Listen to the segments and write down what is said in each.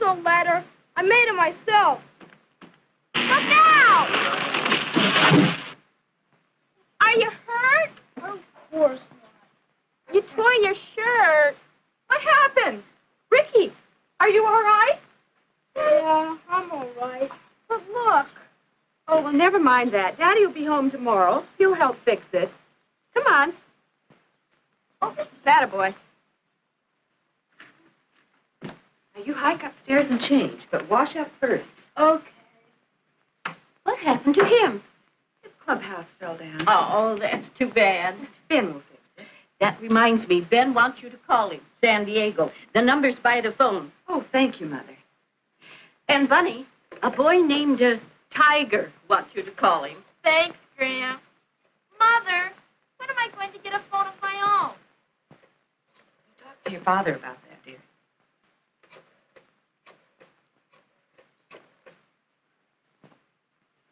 a ladder. I made it myself. Look out! Are you hurt? Of course not. You tore your shirt. What happened? Ricky, are you all right? Yeah, I'm all right. But look. Oh, well, never mind that. Daddy will be home tomorrow. He'll help fix it. Come on. Oh, that a boy. Now, you hike upstairs and change, but wash up first. Okay. What happened to him? His clubhouse fell down. Oh, that's too bad. Ben will fix it. That reminds me, Ben wants you to call him, San Diego. The number's by the phone. Oh, thank you, Mother. And Bunny, a boy named Tiger wants you to call him. Thanks, Graham. Mother, when am I going to get a phone of my own? Talk to your father about that, dear.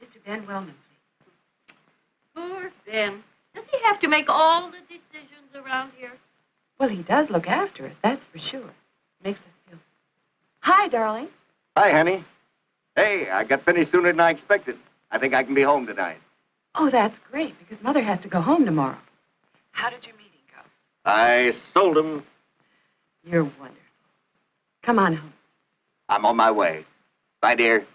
Mr. Ben Wellman, please. Poor Ben. Does he have to make all the decisions around here? Well, he does look after us, that's for sure. Makes us feel... Hi, darling. Hi, honey. Hey, I got finished sooner than I expected. I think I can be home tonight. Oh, that's great, because Mother has to go home tomorrow. How did your meeting go? I sold them. You're wonderful. Come on home. I'm on my way. Bye, dear.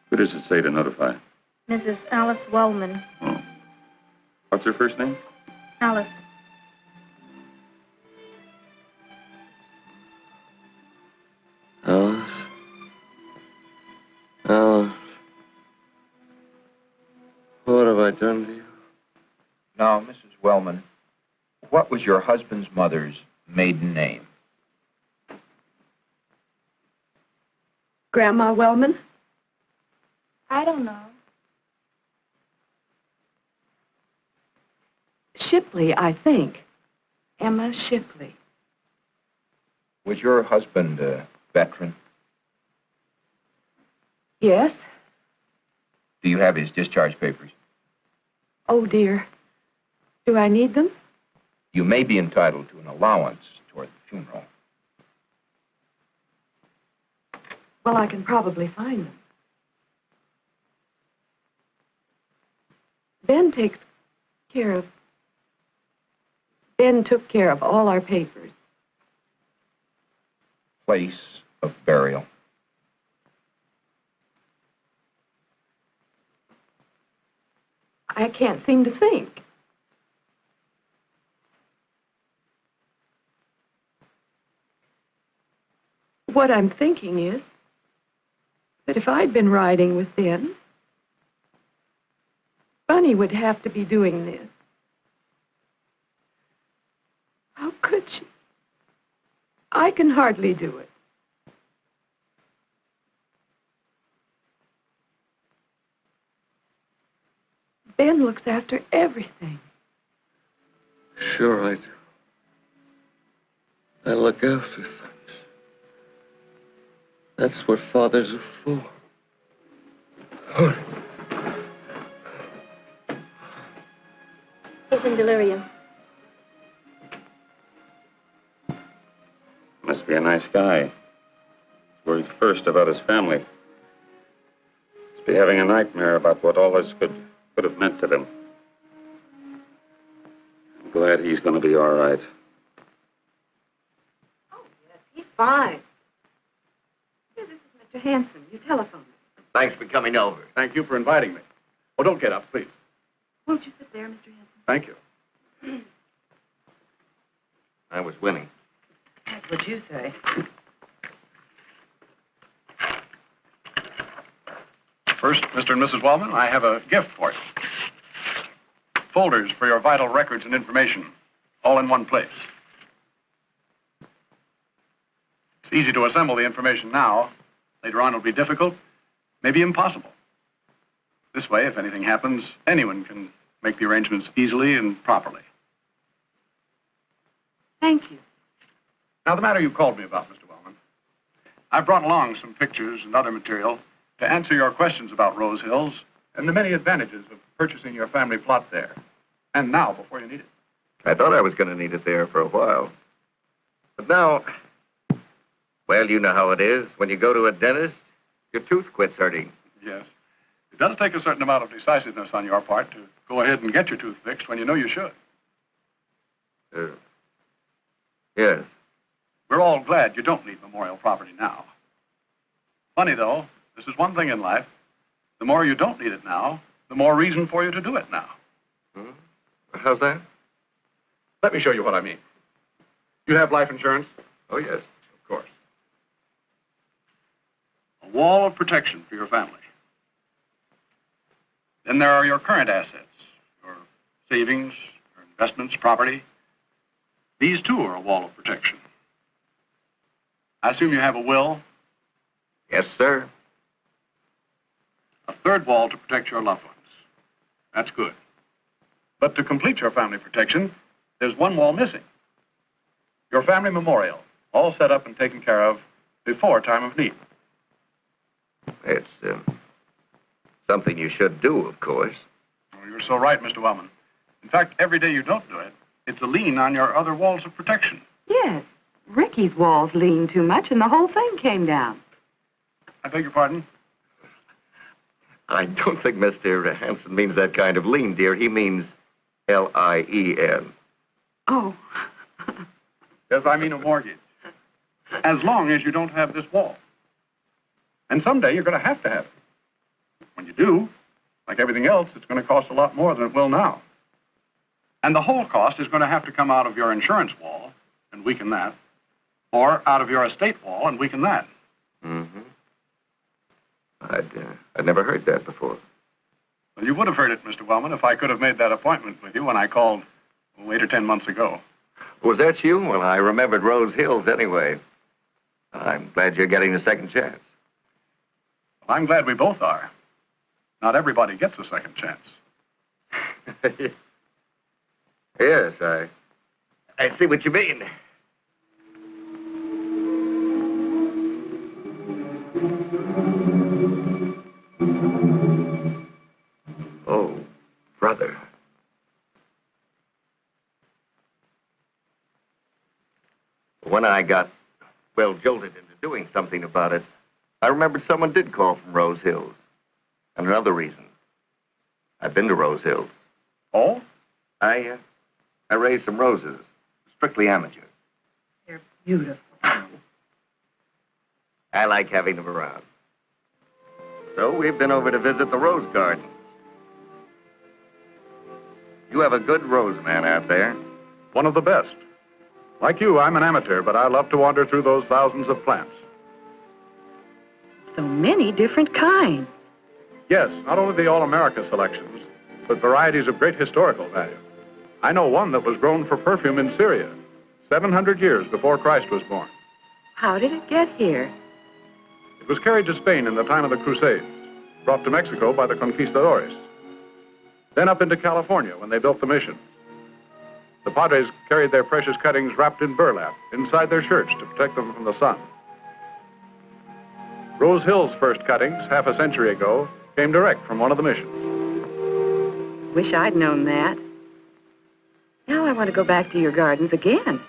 Who does it say to notify? Mrs. Alice Wellman. Oh. What's her first name? Alice. Alice? Alice? What have I done to you? Now, Mrs. Wellman, what was your husband's mother's maiden name? Grandma Wellman? I don't know. Shipley, I think. Emma Shipley. Was your husband a veteran? Yes? Do you have his discharge papers? Oh, dear. Do I need them? You may be entitled to an allowance toward the funeral. Well, I can probably find them. Ben took care of all our papers. Place of burial. I can't seem to think. What I'm thinking is that if I'd been riding with Ben, Bunny would have to be doing this. How could she? I can hardly do it. Ben looks after everything. Sure I do. I look after things. That's what fathers are for. He's in delirium. Must be a nice guy. He's worried first about his family. Must be having a nightmare about what all this could have meant to them. I'm glad he's going to be all right. Oh, yes, he's fine. Here, this is Mr. Hanson. You telephoned me. Thanks for coming over. Thank you for inviting me. Oh, don't get up, please. Won't you sit there, Mr. Hanson? Thank you. I was winning. That's what you say. First, Mr. and Mrs. Wellman, I have a gift for you. Folders for your vital records and information, all in one place. It's easy to assemble the information now. Later on, it'll be difficult, maybe impossible. This way, if anything happens, anyone can make the arrangements easily and properly. Thank you. Now, the matter you called me about, Mr. Wellman. I brought along some pictures and other material to answer your questions about Rose Hills and the many advantages of purchasing your family plot there. And now, before you need it. I thought I was going to need it there for a while. But now, well, you know how it is. When you go to a dentist, your tooth quits hurting. Yes. It does take a certain amount of decisiveness on your part to go ahead and get your tooth fixed when you know you should. Yes. We're all glad you don't need memorial property now. Funny, though, this is one thing in life. The more you don't need it now, the more reason for you to do it now. Hmm? How's that? Let me show you what I mean. You have life insurance? Oh, yes. Of course. A wall of protection for your family. Then there are your current assets, your savings, your investments, property. These, too, are a wall of protection. I assume you have a will? Yes, sir. A third wall to protect your loved ones. That's good. But to complete your family protection, there's one wall missing. Your family memorial, all set up and taken care of before time of need. It's something you should do, of course. Oh, you're so right, Mr. Wellman. In fact, every day you don't do it, it's a lien on your other walls of protection. Yes. Ricky's walls leaned too much and the whole thing came down. I beg your pardon? I don't think Mr. Hanson means that kind of lien, dear. He means L-I-E-N. Oh. Yes, I mean a mortgage. As long as you don't have this wall. And someday you're going to have it. When you do, like everything else, it's going to cost a lot more than it will now. And the whole cost is going to have to come out of your insurance wall and weaken that, or out of your estate wall and weaken that. Mm-hmm. I'd never heard that before. Well, you would have heard it, Mr. Wellman, if I could have made that appointment with you when I called 8 or 10 months ago. Was that you? Well, I remembered Rose Hills anyway. I'm glad you're getting a second chance. Well, I'm glad we both are. Not everybody gets a second chance. Yes, I see what you mean. Oh, brother. When I got, jolted into doing something about it, I remembered someone did call from Rose Hills. And another reason. I've been to Rose Hills. Oh? I raised some roses. Strictly amateur. They're beautiful. I like having them around. So we've been over to visit the rose gardens. You have a good rose man out there. One of the best. Like you, I'm an amateur, but I love to wander through those thousands of plants. So many different kinds. Yes, not only the All-America selections, but varieties of great historical value. I know one that was grown for perfume in Syria, 700 years before Christ was born. How did it get here? It was carried to Spain in the time of the Crusades, brought to Mexico by the conquistadores, then up into California when they built the missions. The Padres carried their precious cuttings wrapped in burlap inside their shirts to protect them from the sun. Rose Hill's first cuttings, half a century ago, came direct from one of the missions. Wish I'd known that. Now I want to go back to your gardens again.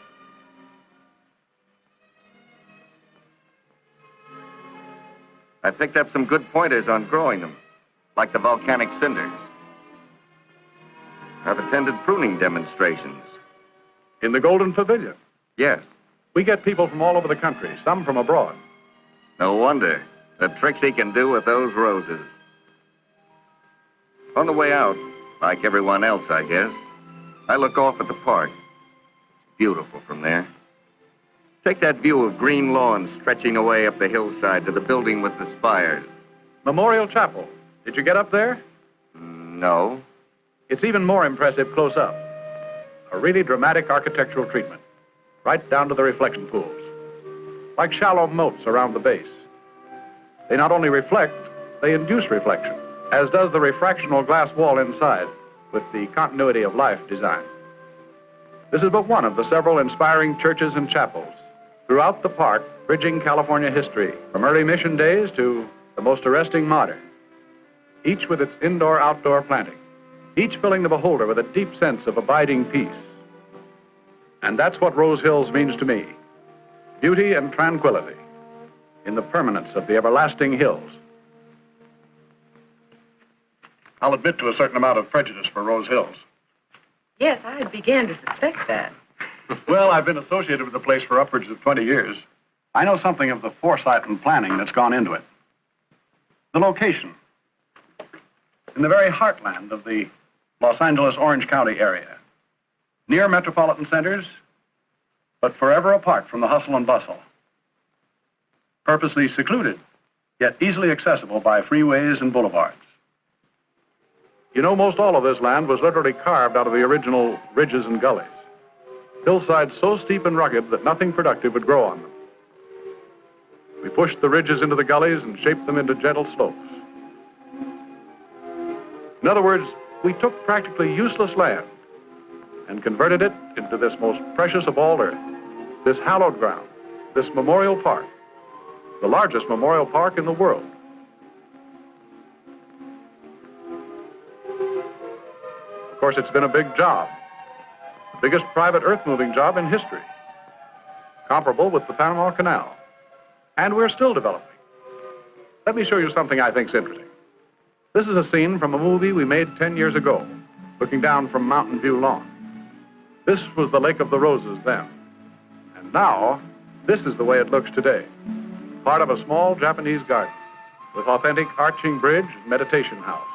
I picked up some good pointers on growing them, like the volcanic cinders. I've attended pruning demonstrations. In the Golden Pavilion, Yes, we get people from all over the country, some from abroad. no wonder. The tricks he can do with those roses. On the way out, like everyone else, I guess, I look off at the park. It's beautiful from there. Take that view of green lawns stretching away up the hillside to the building with the spires. Memorial Chapel. Did you get up there? No. It's even more impressive close up. A really dramatic architectural treatment, right down to the reflection pools, like shallow moats around the base. They not only reflect, they induce reflection, as does the refractional glass wall inside with the continuity of life design. This is but one of the several inspiring churches and chapels throughout the park, bridging California history from early mission days to the most arresting modern, each with its indoor-outdoor planting, each filling the beholder with a deep sense of abiding peace. And that's what Rose Hills means to me. Beauty and tranquility in the permanence of the everlasting hills. I'll admit to a certain amount of prejudice for Rose Hills. Yes, I began to suspect that. Well, I've been associated with the place for upwards of 20 years. I know something of the foresight and planning that's gone into it. The location. In the very heartland of the Los Angeles, Orange County area. Near metropolitan centers, but forever apart from the hustle and bustle. Purposely secluded, yet easily accessible by freeways and boulevards. You know, most all of this land was literally carved out of the original ridges and gullies. Hillsides so steep and rugged that nothing productive would grow on them. We pushed the ridges into the gullies and shaped them into gentle slopes. In other words, we took practically useless land and converted it into this most precious of all earth, this hallowed ground, this memorial park, the largest memorial park in the world. Of course, it's been a big job, the biggest private earth-moving job in history, comparable with the Panama Canal, and we're still developing. Let me show you something I think's interesting. This is a scene from a movie we made 10 years ago, looking down from Mountain View Lawn. This was the Lake of the Roses then. And now, this is the way it looks today. Part of a small Japanese garden with authentic arching bridge and meditation house.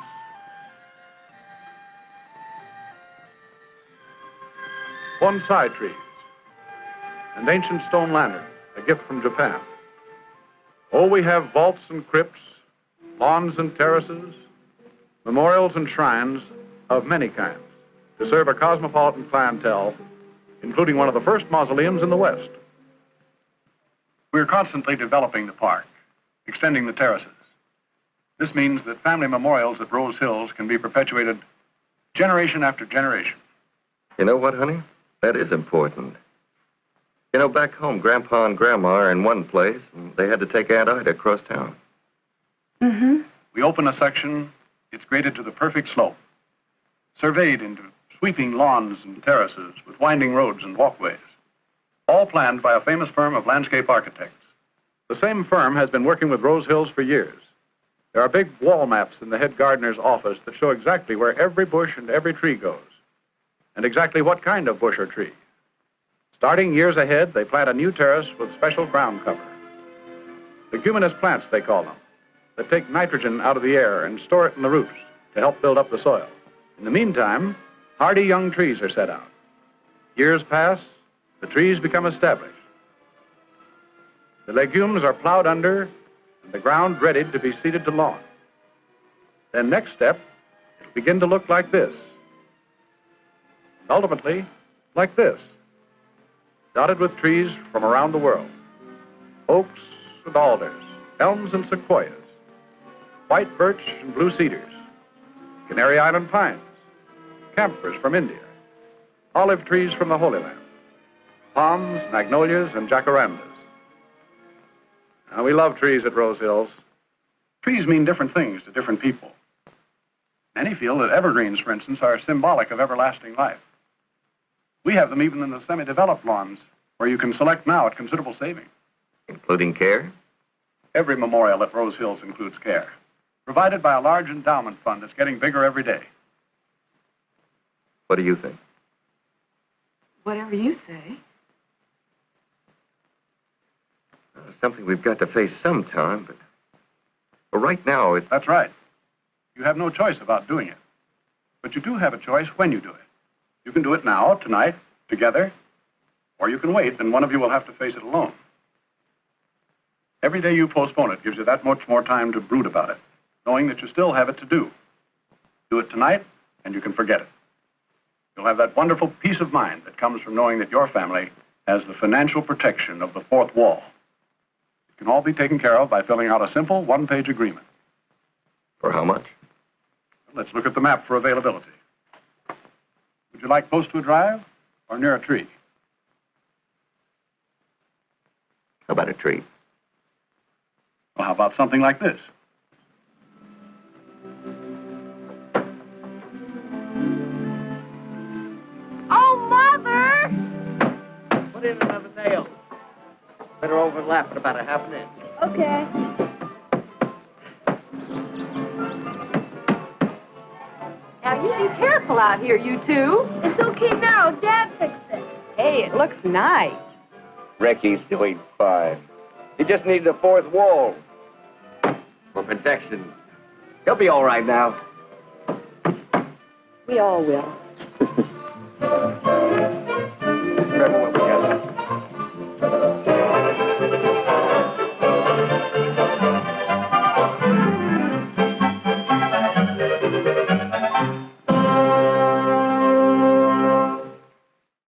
Bonsai trees and ancient stone lanterns, a gift from Japan. Oh, we have vaults and crypts, lawns and terraces, memorials and shrines of many kinds to serve a cosmopolitan clientele, including one of the first mausoleums in the West. We're constantly developing the park, extending the terraces. This means that family memorials at Rose Hills can be perpetuated generation after generation. You know what, honey? That is important. You know, back home, Grandpa and Grandma are in one place, and they had to take Aunt Ida across town. Mm-hmm. We open a section, it's graded to the perfect slope, surveyed into sweeping lawns and terraces with winding roads and walkways, all planned by a famous firm of landscape architects. The same firm has been working with Rose Hills for years. There are big wall maps in the head gardener's office that show exactly where every bush and every tree goes, and exactly what kind of bush or tree. Starting years ahead, they plant a new terrace with special ground cover. Leguminous plants, they call them, that take nitrogen out of the air and store it in the roots to help build up the soil. In the meantime, hardy young trees are set out. Years pass, the trees become established. The legumes are plowed under and the ground readied to be seeded to lawn. Then next step, it'll begin to look like this. And ultimately, like this, dotted with trees from around the world. Oaks and alders, elms and sequoias, white birch and blue cedars, Canary Island pines, camphors from India, olive trees from the Holy Land, palms, magnolias, and jacarandas. Now, we love trees at Rose Hills. Trees mean different things to different people. Many feel that evergreens, for instance, are symbolic of everlasting life. We have them even in the semi-developed lawns, where you can select now at considerable savings. Including care? Every memorial at Rose Hills includes care, provided by a large endowment fund that's getting bigger every day. What do you think? Whatever you say. It's something we've got to face sometime, but right now, it's... That's right. You have no choice about doing it. But you do have a choice when you do it. You can do it now, tonight, together, Or you can wait, and one of you will have to face it alone. Every day you postpone it gives you that much more time to brood about it, knowing that you still have it to do. Do it tonight, and you can forget it. You'll have that wonderful peace of mind that comes from knowing that your family has the financial protection of the fourth wall. It can all be taken care of by filling out a simple one-page agreement. For how much? Let's look at the map for availability. Would you like close to a drive or near a tree? How about a tree? Well, how about something like this? Oh, Mother! Put in another nail. Better overlap it about a half an inch. Okay. Now, you be careful out here, you two. It's okay now. Dad fixed it. Hey, it looks nice. Ricky's doing fine. He just needs a fourth wall. For protection. He'll be all right now. We all will.